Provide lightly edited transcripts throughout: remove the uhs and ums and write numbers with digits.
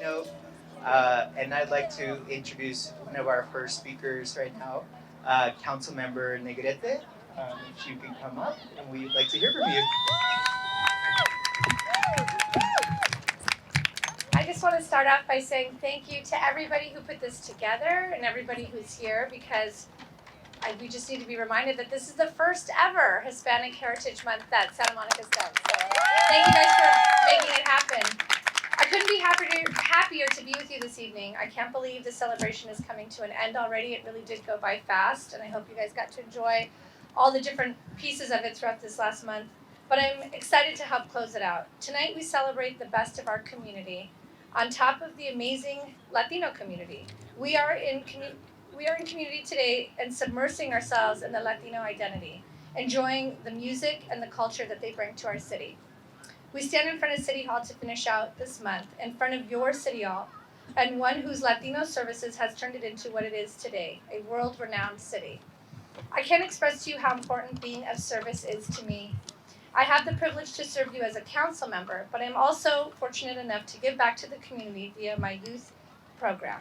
Latino. And I'd like to introduce one of our first speakers right now, Councilmember Negrete. If you can come up, and we'd like to hear from you. I just want to start off by saying thank you to everybody who put this together and everybody who's here, because we just need to be reminded that this is the first ever Hispanic Heritage Month that Santa Monica's done. So thank you guys for making it happen. I couldn't be happier to be with you this evening. I can't believe the celebration is coming to an end already. It really did go by fast, and I hope you guys got to enjoy all the different pieces of it throughout this last month. But I'm excited to help close it out. Tonight we celebrate the best of our community, on top of the amazing Latino community. We are in community today and submersing ourselves in the Latino identity, enjoying the music and the culture that they bring to our city. We stand in front of City Hall to finish out this month, in front of your City Hall, and one whose Latino services has turned it into what it is today, a world-renowned city. I can't express to you how important being of service is to me. I have the privilege to serve you as a council member, but I'm also fortunate enough to give back to the community via my youth program.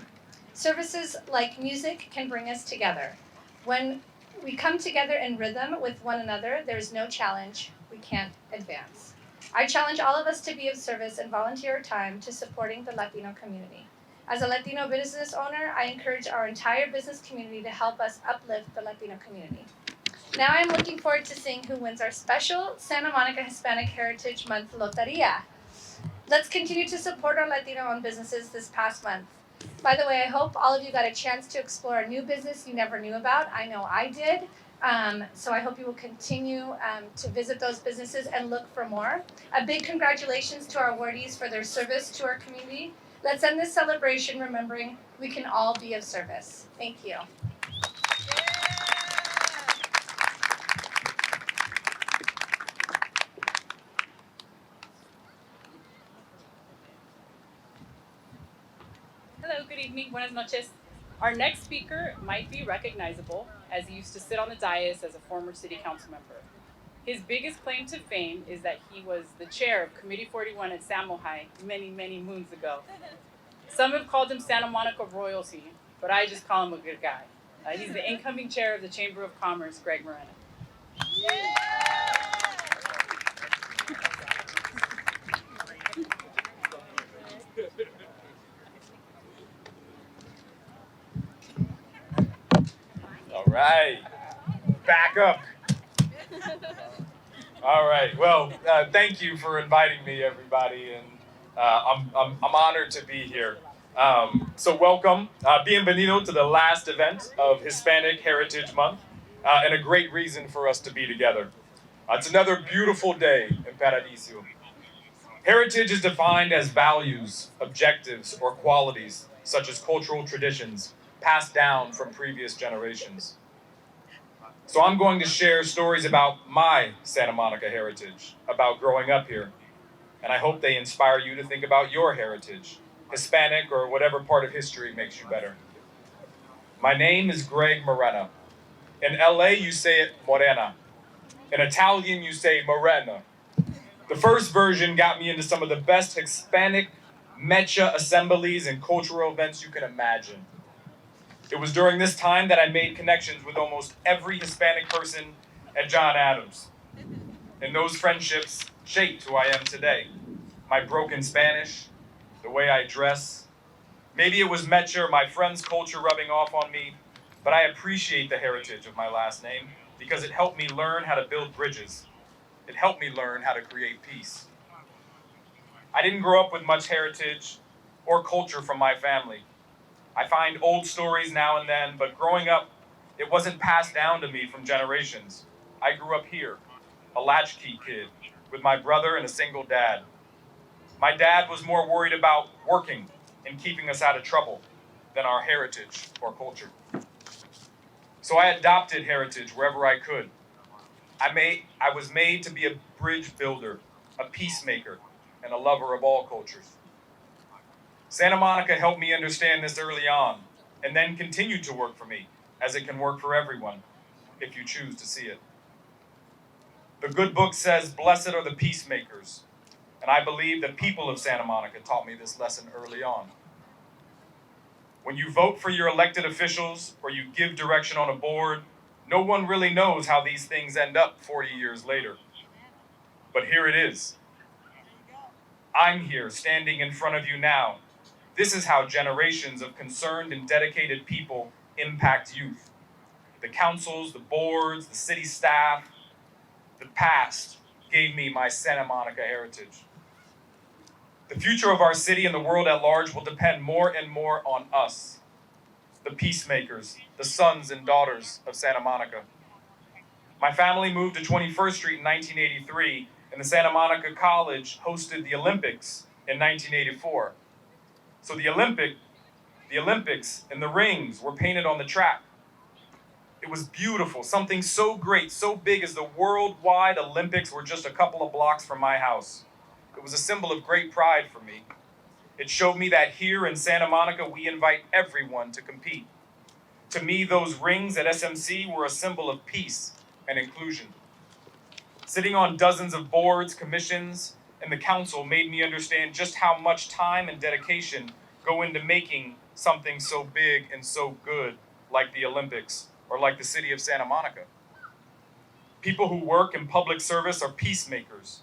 Services like music can bring us together. When we come together in rhythm with one another, there's no challenge we can't advance. I challenge all of us to be of service and volunteer our time to supporting the Latino community. As a Latino business owner, I encourage our entire business community to help us uplift the Latino community. Now I'm looking forward to seeing who wins our special Santa Monica Hispanic Heritage Month Loteria. Let's continue to support our Latino-owned businesses this past month. By the way, I hope all of you got a chance to explore a new business you never knew about. I know I did. So I hope you will continue to visit those businesses and look for more. A big congratulations to our awardees for their service to our community. Let's end this celebration remembering we can all be of service. Thank you. Hello, good evening, buenas noches. Our next speaker might be recognizable, as he used to sit on the dais as a former city council member. His biggest claim to fame is that he was the chair of Committee 41 at Samohi many, many moons ago. Some have called him Santa Monica royalty, but I just call him a good guy. He's the incoming chair of the Chamber of Commerce, Greg Moreno. All right, back up. All right, well, thank you for inviting me, everybody, and I'm honored to be here. So welcome, bienvenido to the last event of Hispanic Heritage Month, and a great reason for us to be together. It's another beautiful day in Paradiso. Heritage is defined as values, objectives, or qualities, such as cultural traditions, passed down from previous generations. So I'm going to share stories about my Santa Monica heritage, about growing up here. And I hope they inspire you to think about your heritage, Hispanic or whatever part of history makes you better. My name is Greg Moreno. In LA, you say it Morena. In Italian, you say Moreno. The first version got me into some of the best Hispanic mecha assemblies and cultural events you can imagine. It was during this time that I made connections with almost every Hispanic person at John Adams. And those friendships shaped who I am today. My broken Spanish, the way I dress. Maybe it was Mecha or my friends' culture rubbing off on me, but I appreciate the heritage of my last name because it helped me learn how to build bridges. It helped me learn how to create peace. I didn't grow up with much heritage or culture from my family. I find old stories now and then, but growing up, it wasn't passed down to me from generations. I grew up here, a latchkey kid, with my brother and a single dad. My dad was more worried about working and keeping us out of trouble than our heritage or culture. So I adopted heritage wherever I could. I was made to be a bridge builder, a peacemaker, and a lover of all cultures. Santa Monica helped me understand this early on, and then continued to work for me, as it can work for everyone, if you choose to see it. The good book says, "Blessed are the peacemakers," And I believe the people of Santa Monica taught me this lesson early on. When you vote for your elected officials or you give direction on a board, no one really knows how these things end up 40 years later. But here it is. I'm here standing in front of you now. This is how generations of concerned and dedicated people impact youth. The councils, the boards, the city staff, the past gave me my Santa Monica heritage. The future of our city and the world at large will depend more and more on us, the peacemakers, the sons and daughters of Santa Monica. My family moved to 21st Street in 1983, and the Santa Monica College hosted the Olympics in 1984. So the Olympics and the rings were painted on the track. It was beautiful, something so great, so big as the worldwide Olympics were just a couple of blocks from my house. It was a symbol of great pride for me. It showed me that here in Santa Monica, we invite everyone to compete. To me, those rings at SMC were a symbol of peace and inclusion. Sitting on dozens of boards, commissions, and the council made me understand just how much time and dedication go into making something so big and so good like the Olympics or like the city of Santa Monica. People who work in public service are peacemakers.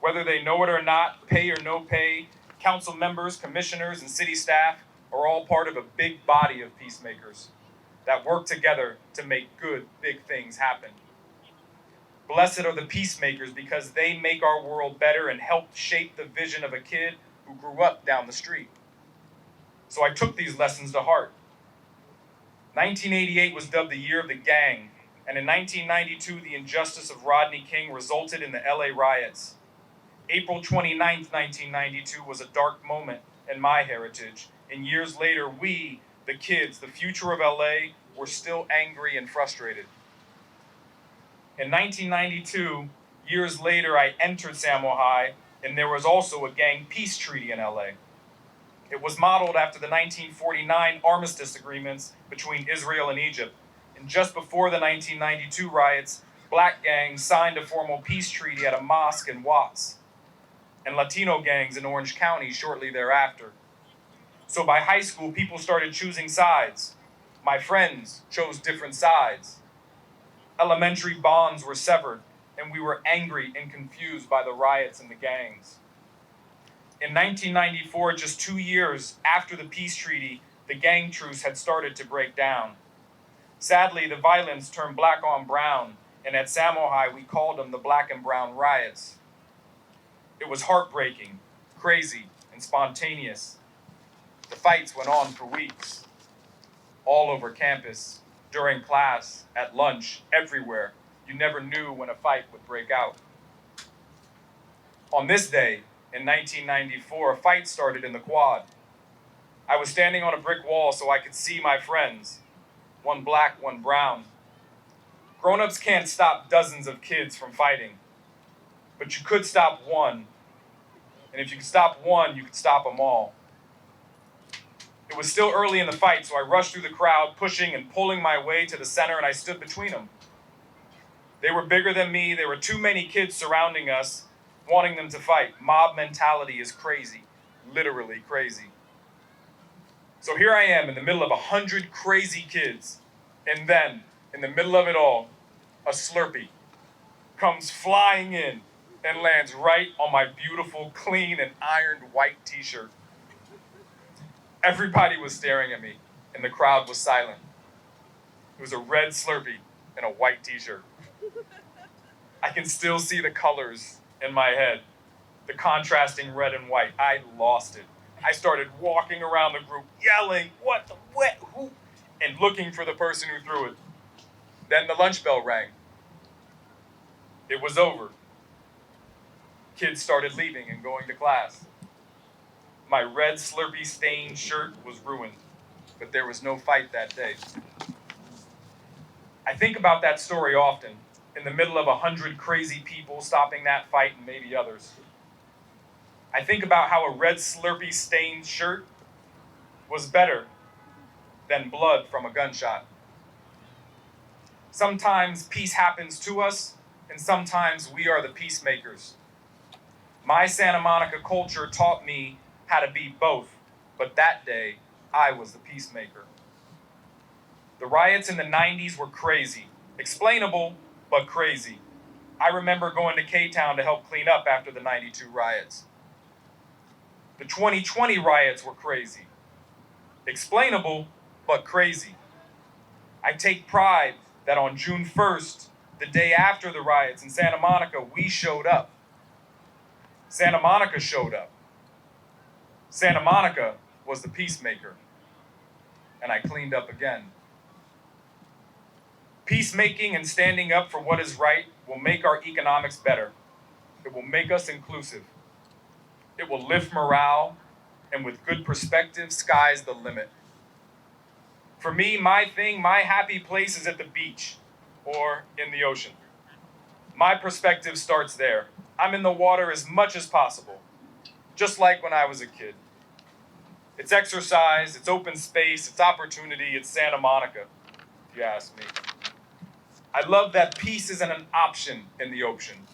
Whether they know it or not, pay or no pay, council members, commissioners, and city staff are all part of a big body of peacemakers that work together to make good, big things happen. Blessed are the peacemakers because they make our world better and help shape the vision of a kid who grew up down the street. So I took these lessons to heart. 1988 was dubbed the year of the gang, and in 1992, the injustice of Rodney King resulted in the LA riots. April 29th, 1992 was a dark moment in my heritage, and years later, we, the kids, the future of LA, were still angry and frustrated. In 1992, years later, I entered Samo High, and there was also a gang peace treaty in LA. It was modeled after the 1949 armistice agreements between Israel and Egypt. And just before the 1992 riots, black gangs signed a formal peace treaty at a mosque in Watts, and Latino gangs in Orange County shortly thereafter. So by high school, people started choosing sides. My friends chose different sides. Elementary bonds were severed, and we were angry and confused by the riots and the gangs. In 1994, just 2 years after the peace treaty, the gang truce had started to break down. Sadly, the violence turned black on brown, and at Samo High, we called them the Black and Brown Riots. It was heartbreaking, crazy, and spontaneous. The fights went on for weeks, all over campus, during class, at lunch, everywhere. You never knew when a fight would break out. On this day, in 1994, a fight started in the quad. I was standing on a brick wall so I could see my friends, one black, one brown. Grown-ups can't stop dozens of kids from fighting, but you could stop one. And if you could stop one, you could stop them all. It was still early in the fight, so I rushed through the crowd, pushing and pulling my way to the center, and I stood between them. They were bigger than me. There were too many kids surrounding us, wanting them to fight. Mob mentality is crazy, literally crazy. So here I am in the middle of 100 crazy kids, and then, in the middle of it all, a Slurpee comes flying in and lands right on my beautiful, clean, and ironed white t-shirt. Everybody was staring at me, and the crowd was silent. It was a red Slurpee and a white t-shirt. I can still see the colors in my head, the contrasting red and white. I lost it. I started walking around the group, yelling, what, who, and looking for the person who threw it. Then the lunch bell rang. It was over. Kids started leaving and going to class. My red Slurpee stained shirt was ruined, but there was no fight that day. I think about that story often, in the middle of 100 crazy people stopping that fight and maybe others. I think about how a red Slurpee stained shirt was better than blood from a gunshot. Sometimes peace happens to us, and sometimes we are the peacemakers. My Santa Monica culture taught me how to be both, but that day, I was the peacemaker. The riots in the 90s were crazy. Explainable, but crazy. I remember going to K-Town to help clean up after the 92 riots. The 2020 riots were crazy. Explainable, but crazy. I take pride that on June 1st, the day after the riots in Santa Monica, we showed up. Santa Monica showed up. Santa Monica was the peacemaker. And I cleaned up again. Peacemaking and standing up for what is right will make our economics better. It will make us inclusive. It will lift morale, and with good perspective, sky's the limit. For me, my happy place is at the beach or in the ocean. My perspective starts there. I'm in the water as much as possible, just like when I was a kid. It's exercise, it's open space, it's opportunity, it's Santa Monica, if you ask me. I love that peace isn't an option in the ocean.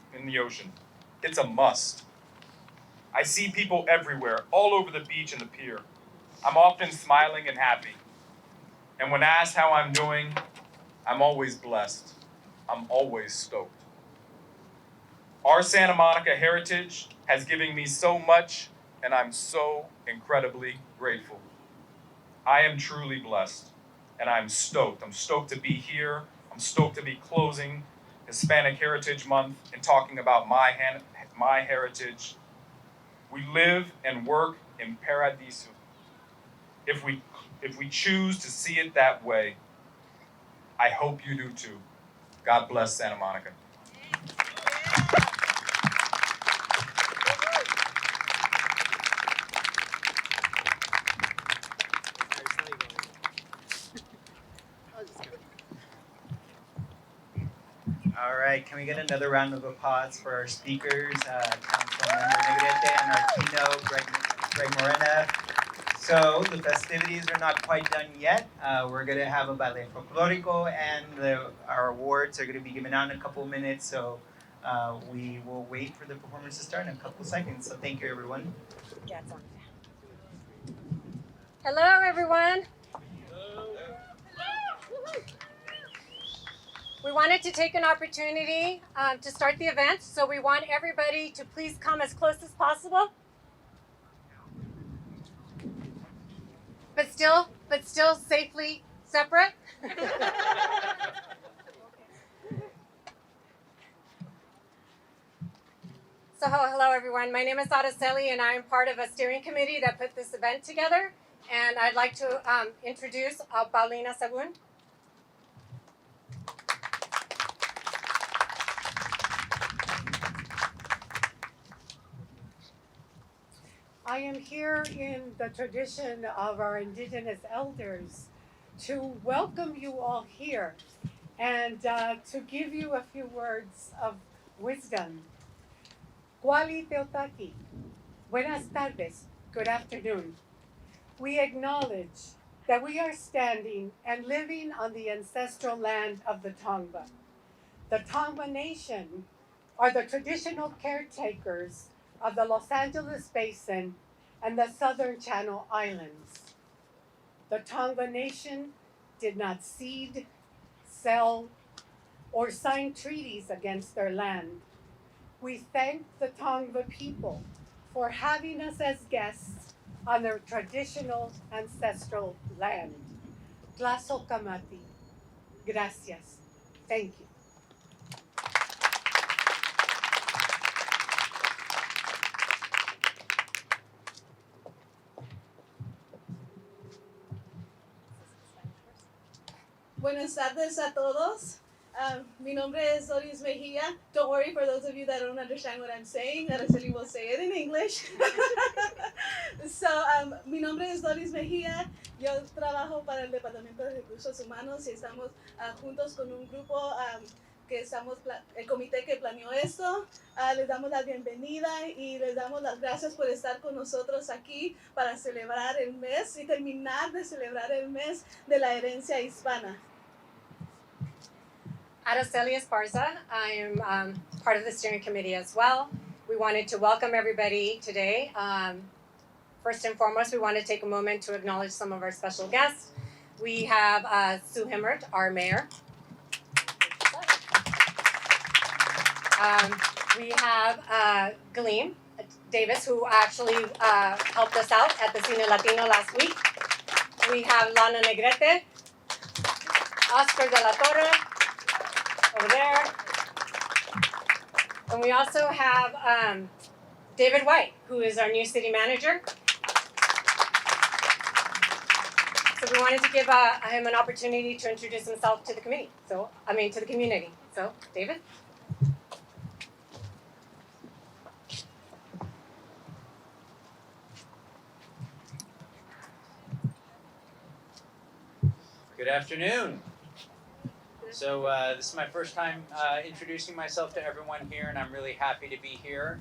It's a must. I see people everywhere, all over the beach and the pier. I'm often smiling and happy. And when asked how I'm doing, I'm always blessed. I'm always stoked. Our Santa Monica heritage has given me so much, and I'm so incredibly grateful. I am truly blessed, and I'm stoked. I'm stoked to be here. I'm stoked to be closing Hispanic Heritage Month and talking about my heritage. We live and work in Paradiso. If we choose to see it that way, I hope you do too. God bless Santa Monica. All right, can we get another round of applause for our speakers, Councilmember Negrete and our keynote, Greg Moreno. So the festivities are not quite done yet. We're gonna have a ballet folklorico, and our awards are gonna be given out in a couple of minutes. So we will wait for the performance to start in a couple of seconds. So thank you, everyone. Yeah, it's on. Hello, everyone. We wanted to take an opportunity to start the event, so we want everybody to please come as close as possible. But still safely separate. So hello, everyone. My name is Araceli, and I'm part of a steering committee that put this event together. And I'd like to introduce Paulina Sagun. I am here in the tradition of our indigenous elders to welcome you all here and to give you a few words of wisdom. Kuali Teotaki, buenas tardes, good afternoon. We acknowledge that we are standing and living on the ancestral land of the Tongva. The Tongva Nation are the traditional caretakers of the Los Angeles Basin and the Southern Channel Islands. The Tongva Nation did not cede, sell, or sign treaties against their land. We thank the Tongva people for having us as guests on their traditional ancestral land. Tlazokamati. Gracias. Thank you. Buenas tardes a todos. Mi nombre es Doris Mejia. Don't worry for those of you that don't understand what I'm saying. Araceli will say it in English. Mi nombre es Doris Mejia. Yo trabajo para el Departamento de Recursos Humanos y estamos juntos con un grupo que estamos, el comité que planeó esto. Les damos la bienvenida y les damos las gracias por estar con nosotros aquí para celebrar el mes y terminar de celebrar el mes de la herencia hispana. Araceli Esparza. I am part of the steering committee as well. we wanted to welcome everybody today. First and foremost, we want to take a moment to acknowledge some of our special guests. We have Sue Himmert, our mayor. We have Galeem Davis, who actually helped us out at the Cine Latino last week. We have Lana Negrete, Oscar de la Torre, over there. And we also have David White, who is our new city manager. So we wanted to give him an opportunity to introduce himself to the committee. To the community. So, David? Good afternoon. So this is my first time introducing myself to everyone here, and I'm really happy to be here.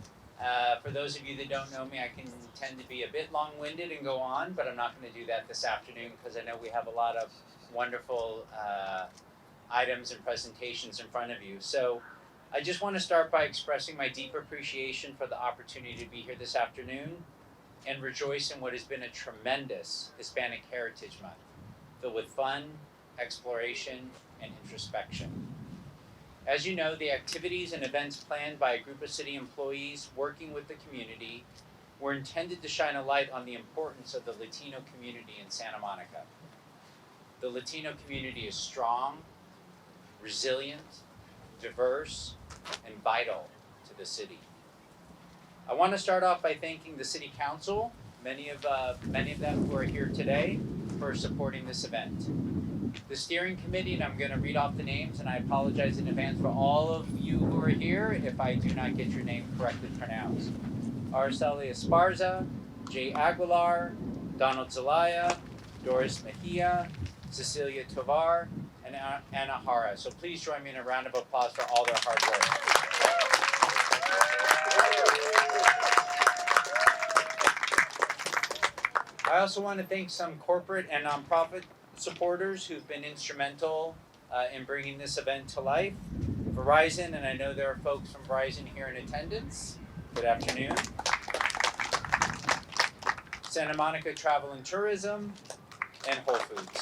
For those of you that don't know me, I can tend to be a bit long-winded and go on, but I'm not going to do that this afternoon because I know we have a lot of wonderful items and presentations in front of you. So I just want to start by expressing my deep appreciation for the opportunity to be here this afternoon and rejoice in what has been a tremendous Hispanic Heritage Month, filled with fun, exploration, and introspection. As you know, the activities and events planned by a group of city employees working with the community were intended to shine a light on the importance of the Latino community in Santa Monica. The Latino community is strong, resilient, diverse, and vital to the city. I want to start off by thanking the City Council, many of them who are here today, for supporting this event. The steering committee, and I'm going to read off the names, and I apologize in advance for all of you who are here if I do not get your name correctly pronounced. Araceli Esparza, Jay Aguilar, Donald Zelaya, Doris Mejia, Cecilia Tovar, and Anna Hara. So please join me in a round of applause for all their hard work. I also want to thank some corporate and nonprofit supporters who've been instrumental in bringing this event to life. Verizon, and I know there are folks from Verizon here in attendance. Good afternoon. Santa Monica Travel and Tourism, and Whole Foods.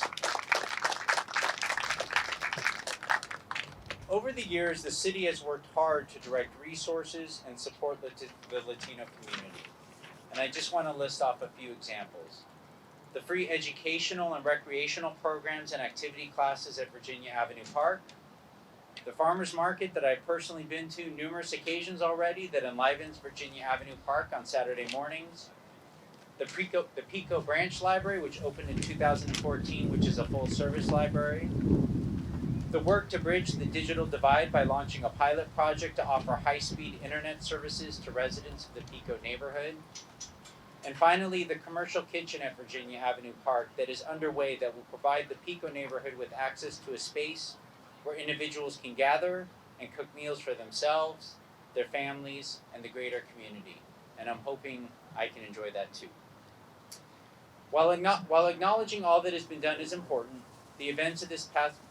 Over the years, the city has worked hard to direct resources and support the Latino community. And I just want to list off a few examples. The free educational and recreational programs and activity classes at Virginia Avenue Park. The farmers market that I've personally been to numerous occasions already that enlivens Virginia Avenue Park on Saturday mornings. The Pico branch library, which opened in 2014, which is a full-service library. The work to bridge the digital divide by launching a pilot project to offer high-speed internet services to residents of the Pico neighborhood. And finally, the commercial kitchen at Virginia Avenue Park that is underway that will provide the Pico neighborhood with access to a space where individuals can gather and cook meals for themselves, their families, and the greater community. And I'm hoping I can enjoy that too. While acknowledging all that has been done is important, the events of this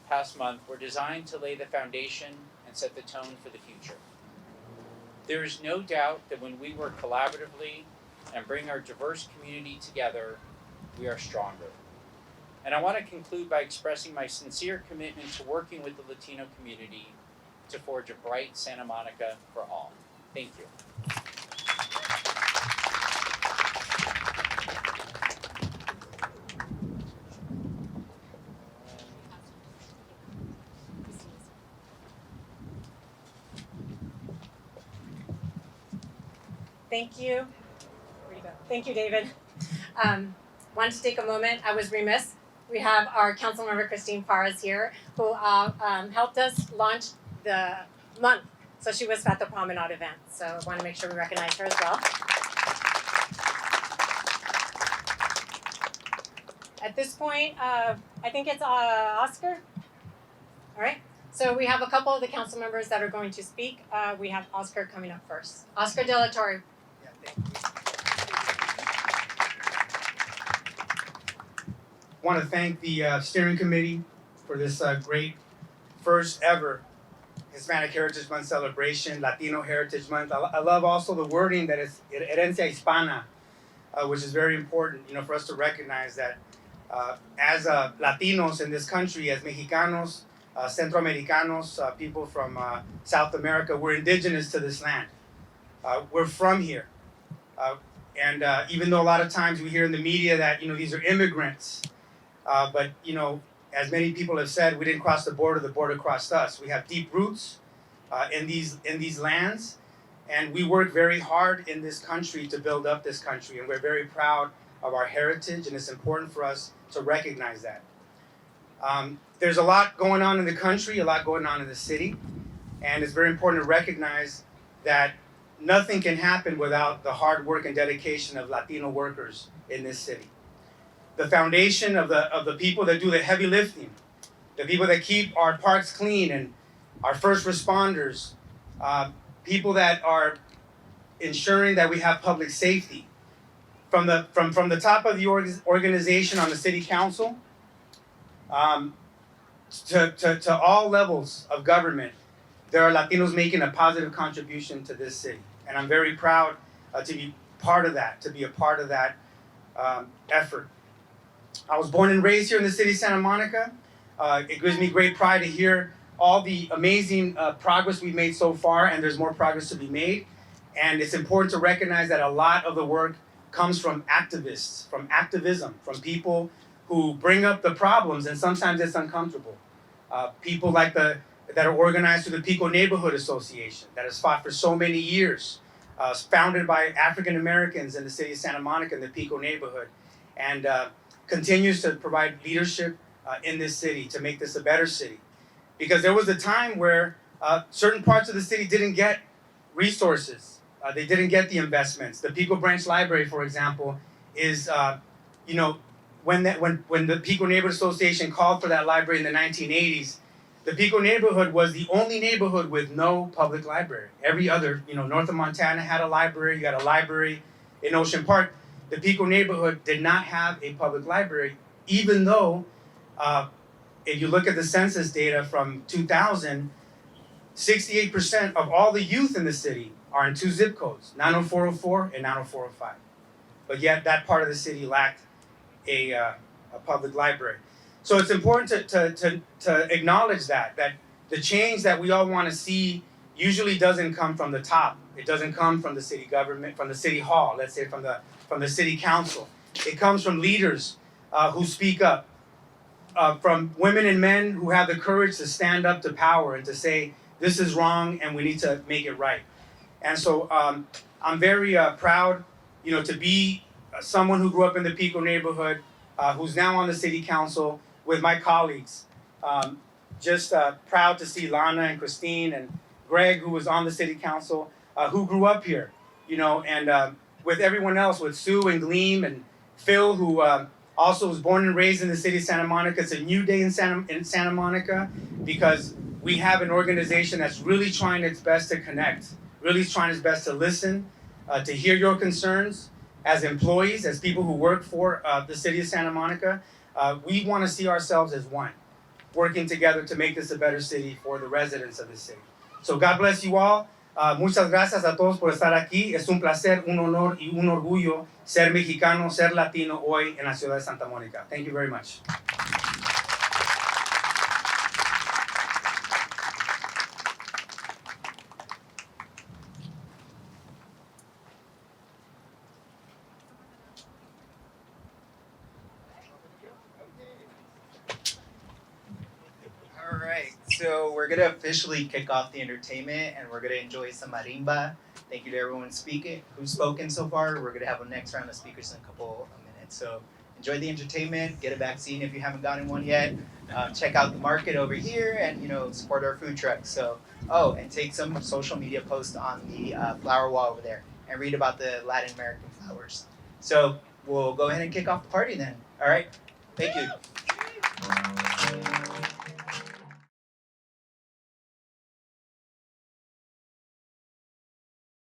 past month were designed to lay the foundation and set the tone for the future. There is no doubt that when we work collaboratively and bring our diverse community together, we are stronger. And I want to conclude by expressing my sincere commitment to working with the Latino community to forge a bright Santa Monica for all. Thank you. Thank you. Where'd you go? Thank you, David. Wanted to take a moment. I was remiss. We have our Councilmember Christine Parras here, who helped us launch the month. So she was at the Promenade event. So I want to make sure we recognize her as well. At this point, I think it's Oscar. All right. So we have a couple of the council members that are going to speak. We have Oscar coming up first. Oscar de la Torre. Yeah, thank you. I want to thank the steering committee for this great first ever Hispanic Heritage Month celebration, Latino Heritage Month. I love also the wording that is herencia hispana, which is very important, for us to recognize that as Latinos in this country, as Mexicanos, Centroamericanos, people from South America, we're indigenous to this land. We're from here. And even though a lot of times we hear in the media that, these are immigrants, but, as many people have said, we didn't cross the border crossed us. We have deep roots in these lands, and we work very hard in this country to build up this country, and we're very proud of our heritage, and it's important for us to recognize that. There's a lot going on in the country, a lot going on in the city, and it's very important to recognize that nothing can happen without the hard work and dedication of Latino workers in this city. The foundation of the people that do the heavy lifting, the people that keep our parks clean, and our first responders, people that are ensuring that we have public safety. From the top of the organization on the city council, to all levels of government, there are Latinos making a positive contribution to this city, and I'm very proud to be part of that, effort. I was born and raised here in the city of Santa Monica. It gives me great pride to hear all the amazing progress we've made so far, and there's more progress to be made. And it's important to recognize that a lot of the work comes from activists, from activism, from people who bring up the problems, and sometimes it's uncomfortable. People like that are organized through the Pico Neighborhood Association that has fought for so many years, founded by African Americans in the city of Santa Monica in the Pico neighborhood, and continues to provide leadership in this city to make this a better city. Because there was a time where certain parts of the city didn't get resources. They didn't get the investments. The Pico Branch Library, for example, is, when the Pico Neighborhood Association called for that library in the 1980s, the Pico neighborhood was the only neighborhood with no public library. Every other, north of Montana had a library. You got a library in Ocean Park. The Pico neighborhood did not have a public library, even though, if you look at the census data from 2000, 68% of all the youth in the city are in two zip codes, 90404 and 90405. But yet that part of the city lacked a public library. So it's important to acknowledge that the change that we all want to see usually doesn't come from the top. It doesn't come from the city government, from the city hall, let's say from the city council. It comes from leaders who speak up, from women and men who have the courage to stand up to power and to say, this is wrong and we need to make it right. And so I'm very proud, to be someone who grew up in the Pico neighborhood, who's now on the city council with my colleagues. Just proud to see Lana and Christine and Greg, who was on the city council, who grew up here, and with everyone else, with Sue and Gleam and Phil, who also was born and raised in the city of Santa Monica. It's a new day in Santa Monica because we have an organization that's really trying its best to connect, really trying its best to listen, to hear your concerns as employees, as people who work for the city of Santa Monica. We want to see ourselves as one, working together to make this a better city for the residents of the city. So God bless you all. Muchas gracias a todos por estar aquí. Es un placer, un honor y un orgullo ser mexicano, ser latino hoy en la ciudad de Santa Mónica. Thank you very much. All right, so we're gonna officially kick off the entertainment, and we're gonna enjoy some marimba. Thank you to everyone who's spoken so far. We're gonna have a next round of speakers in a couple of minutes. So enjoy the entertainment. Get a vaccine if you haven't gotten one yet. Check out the market over here, and support our food trucks. So and take some social media posts on the flower wall over there, and read about the Latin American flowers. So we'll go ahead and kick off the party then. All right, thank you.